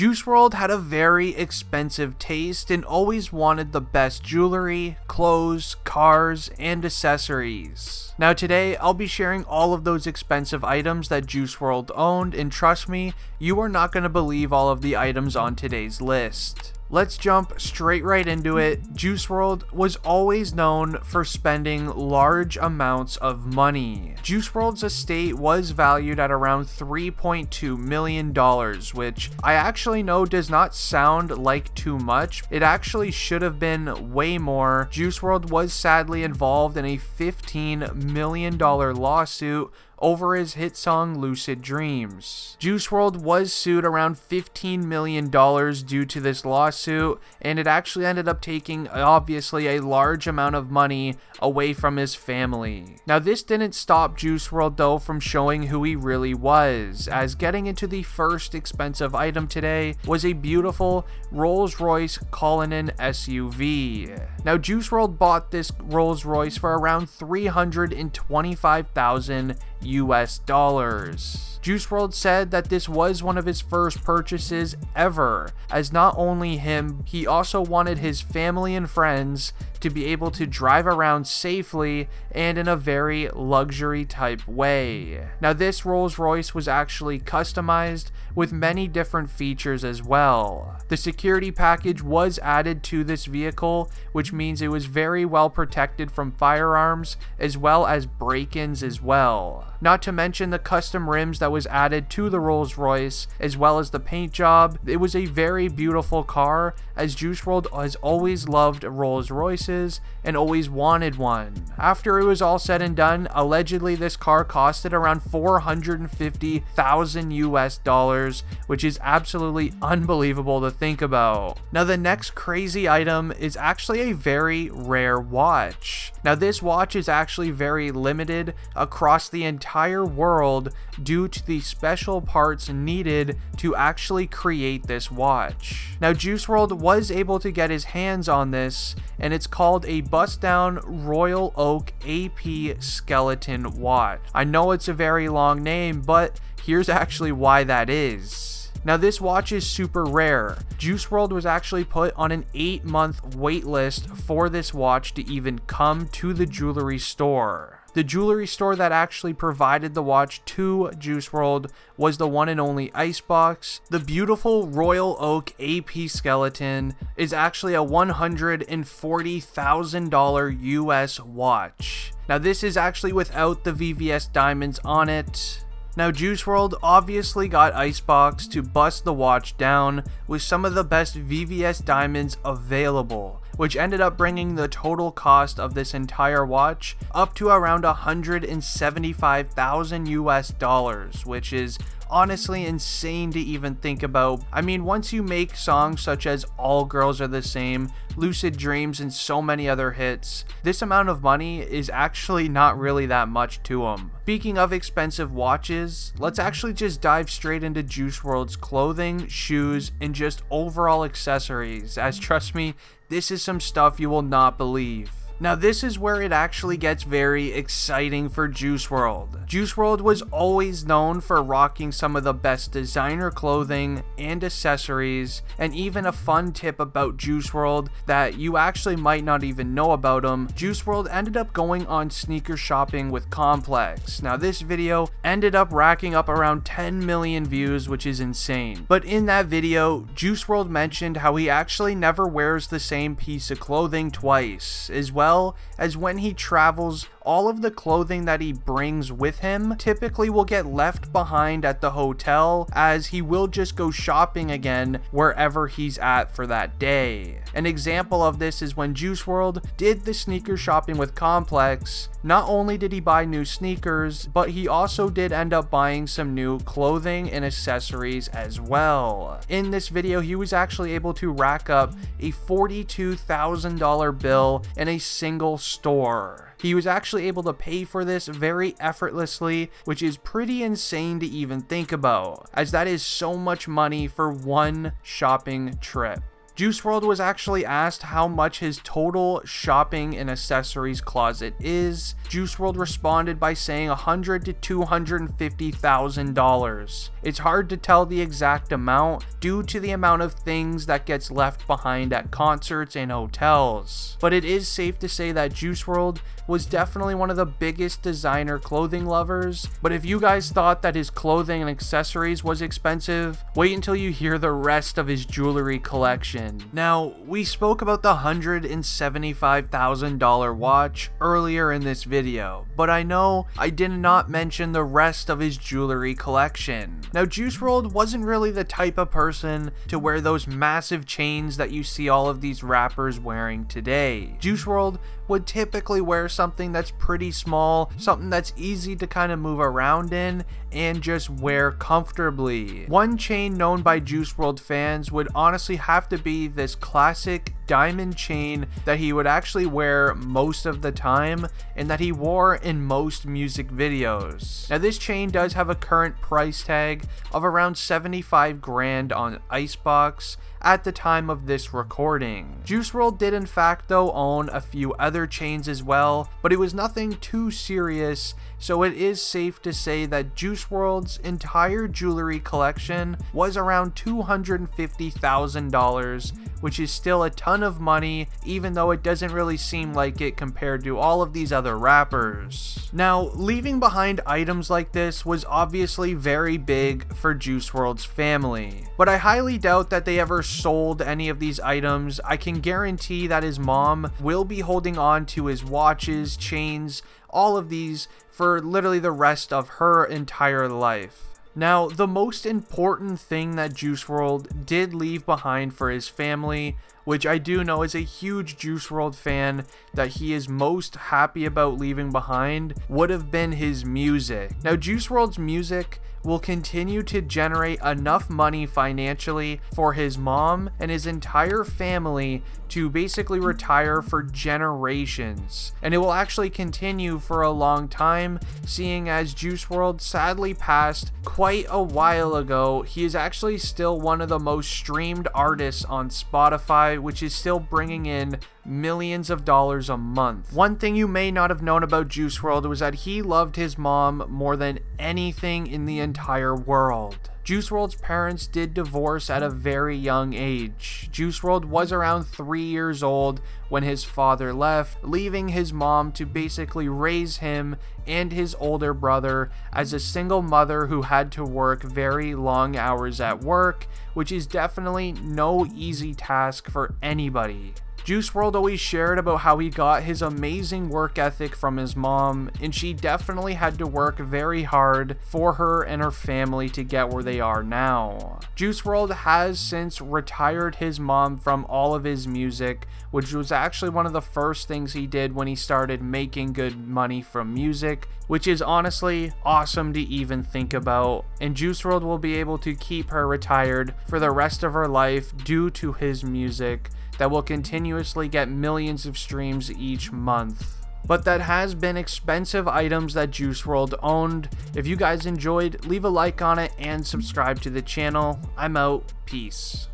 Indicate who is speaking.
Speaker 1: Juice WRLD had a very expensive taste and always wanted the best jewelry, clothes, cars, and accessories. Now today, I'll be sharing all of those expensive items that Juice WRLD owned, and trust me, you are not going to believe all of the items on today's list. Let's jump straight right into it. Juice WRLD was always known for spending large amounts of money. Juice WRLD's estate was valued at around $3.2 million, which I actually know does not sound like too much. It actually should have been way more. Juice WRLD was sadly involved in a $15 million lawsuit over his hit song Lucid Dreams. Juice WRLD was sued around $15 million due to this lawsuit, and it actually ended up taking obviously a large amount of money away from his family. Now this didn't stop Juice WRLD though from showing who he really was, as getting into the first expensive item today was a beautiful Rolls-Royce Cullinan SUV. Now Juice WRLD bought this Rolls-Royce for around $325,000 US dollars. Juice WRLD said that this was one of his first purchases ever, as not only him, he also wanted his family and friends to be able to drive around safely and in a very luxury type way. Now this Rolls-Royce was actually customized with many different features as well. The security package was added to this vehicle, which means it was very well protected from firearms as well as break-ins as well. Not to mention the custom rims that was added to the Rolls-Royce as well as the paint job. It was a very beautiful car, as Juice WRLD has always loved Rolls-Royces and always wanted one. After it was all said and done, allegedly this car costed around $450,000 US dollars, which is absolutely unbelievable to think about. Now the next crazy item is actually a very rare watch. Now this watch is actually very limited across the entire world due to the special parts needed to actually create this watch. Now Juice WRLD was able to get his hands on this, and it's called a bust down Royal Oak AP skeleton watch. I know it's a very long name, but here's actually why that is. Now this watch is super rare. Juice WRLD was actually put on an 8-month wait list for this watch to even come to the jewelry store. The jewelry store that actually provided the watch to Juice WRLD was the one and only Icebox. The beautiful Royal Oak AP skeleton is actually a $140,000 US watch. Now this is actually without the VVS diamonds on it. Now Juice WRLD obviously got Icebox to bust the watch down with some of the best VVS diamonds available, which ended up bringing the total cost of this entire watch up to around $175,000 US dollars, which is honestly insane to even think about. I mean, once you make songs such as All Girls Are the Same, Lucid Dreams, and so many other hits, this amount of money is actually not really that much to them. Speaking of expensive watches, let's actually just dive straight into Juice WRLD's clothing, shoes, and just overall accessories, as trust me, this is some stuff you will not believe. Now this is where it actually gets very exciting for Juice WRLD. Juice WRLD was always known for rocking some of the best designer clothing and accessories, and even a fun tip about Juice WRLD that you actually might not even know about him. Juice WRLD ended up going on sneaker shopping with Complex. Now this video ended up racking up around 10 million views, which is insane. But in that video, Juice WRLD mentioned how he actually never wears the same piece of clothing twice, as well as when he travels, all of the clothing that he brings with him typically will get left behind at the hotel, as he will just go shopping again wherever he's at for that day. An example of this is when Juice WRLD did the sneaker shopping with Complex. Not only did he buy new sneakers, but he also did end up buying some new clothing and accessories as well. In this video, he was actually able to rack up a $42,000 bill in a single store. He was actually able to pay for this very effortlessly, which is pretty insane to even think about, as that is so much money for one shopping trip. Juice WRLD was actually asked how much his total shopping and accessories closet is. Juice WRLD responded by saying $100,000 to $250,000. It's hard to tell the exact amount due to the amount of things that gets left behind at concerts and hotels. But it is safe to say that Juice WRLD was definitely one of the biggest designer clothing lovers. But if you guys thought that his clothing and accessories was expensive, wait until you hear the rest of his jewelry collection. Now, we spoke about the $175,000 watch earlier in this video, but I know I did not mention the rest of his jewelry collection. Now, Juice WRLD wasn't really the type of person to wear those massive chains that you see all of these rappers wearing today. Juice WRLD would typically wear something that's pretty small, something that's easy to kind of move around in and just wear comfortably. One chain known by Juice WRLD fans would honestly have to be this classic diamond chain that he would actually wear most of the time and that he wore in most music videos. Now, this chain does have a current price tag of around 75 grand on Icebox at the time of this recording. Juice WRLD did in fact though own a few other chains as well, but it was nothing too serious, so it is safe to say that Juice WRLD's entire jewelry collection was around $250,000, which is still a ton of money, even though it doesn't really seem like it compared to all of these other rappers. Now, leaving behind items like this was obviously very big for Juice WRLD's family, but I highly doubt that they ever sold any of these items. I can guarantee that his mom will be holding on to his watches, chains, all of these for literally the rest of her entire life. Now, the most important thing that Juice WRLD did leave behind for his family, which I do know is a huge Juice WRLD fan that he is most happy about leaving behind, would have been his music. Now, Juice WRLD's music will continue to generate enough money financially for his mom and his entire family to basically retire for generations, and it will actually continue for a long time, seeing as Juice WRLD sadly passed quite a while ago. He is actually still one of the most streamed artists on Spotify, which is still bringing in millions of dollars a month. One thing you may not have known about Juice WRLD was that he loved his mom more than anything in the entire world. Juice WRLD's parents did divorce at a very young age. Juice WRLD was around 3 years old when his father left, leaving his mom to basically raise him and his older brother as a single mother who had to work very long hours at work, which is definitely no easy task for anybody. Juice WRLD always shared about how he got his amazing work ethic from his mom, and she definitely had to work very hard for her and her family to get where they are now. Juice WRLD has since retired his mom from all of his music, which was actually one of the first things he did when he started making good money from music, which is honestly awesome to even think about, and Juice WRLD will be able to keep her retired for the rest of her life due to his music that will continuously get millions of streams each month. But that has been expensive items that Juice WRLD owned. If you guys enjoyed, leave a like on it and subscribe to the channel. I'm out. Peace.